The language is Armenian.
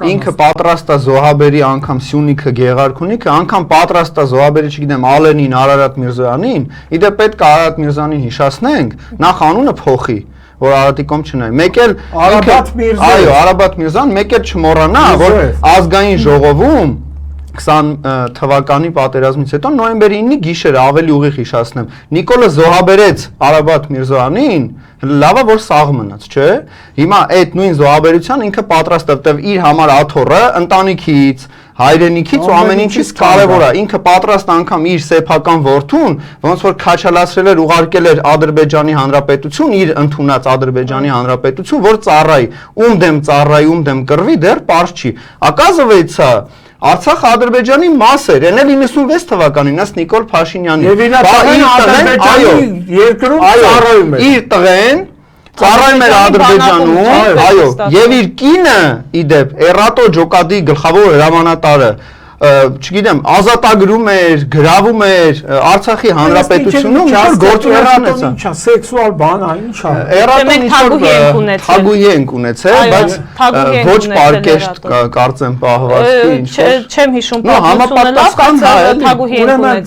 ինքը պատրաստ է զոհաբերի անգամ Սյունիքը, Գեղարքունիքը, անգամ պատրաստ է զոհաբերի, չգիտեմ, Ալենին, Արարատ Միրզոյանին, իդեպ պետք է Արարատ Միրզոյանին հիշացնենք, նախ անունը փոխի, որ Արարատի կողմ չնայի։ Մեկ էլ այո, Արաբատ Միրզոյան, մեկ էլ չմոռանա, որ ազգային ժողովում 20 թվականի պատերազմից հետո նոյեմբերի 9-ի գիշերը ավելի ուղիղ հիշացնեմ, Նիկոլը զոհաբերեց Արաբատ Միրզոյանին, լավա որ սաղ մնաց, չէ՞։ Հիմա այդ նույն զոհաբերության ինքը պատրաստ է, որտեվ իր համար աթոռը ընտանիքից, հայրենիքից ու ամեն ինչից կարևոր է, ինքը պատրաստ անգամ իր սեփական որդուն, ոնց որ քաչալացրել էր, ուղարկել էր Ադրբեջանի Հանրապետություն, իր ընդունած Ադրբեջանի Հանրապետություն, որ ծառայի, ում դեմ ծառայի, ում դեմ կռվի, դեռ պարզ չի։ Оказывается, Արցախը Ադրբեջանի մաս էր, այն էլ 96 թվականին, ըստ Նիկոլ Փաշինյանի։ Եվ իր Ադրբեջանի երկրում ծառայում էր։ Իր տղեն ծառայում էր Ադրբեջանում, այո, եւ իր կինը, իդեպ, Էռատո Ջոկադի գլխավոր հրամանատարը, չգիտեմ, ազատագրում էր, գրավում էր Արցախի Հանրապետությունում, ինչ-որ գործունեություն ունեցա։ Ինչա, սեքսուալ բան է, ինչա։ Էռատոն ինչ-որ թագուհի ենք ունեցել, բայց ոչ պարկեշտ կարծեմ պահվածքի ինչ-որ։ Չեմ հիշում պատմությունը լավ, բայց թագուհի ենք ունեցել։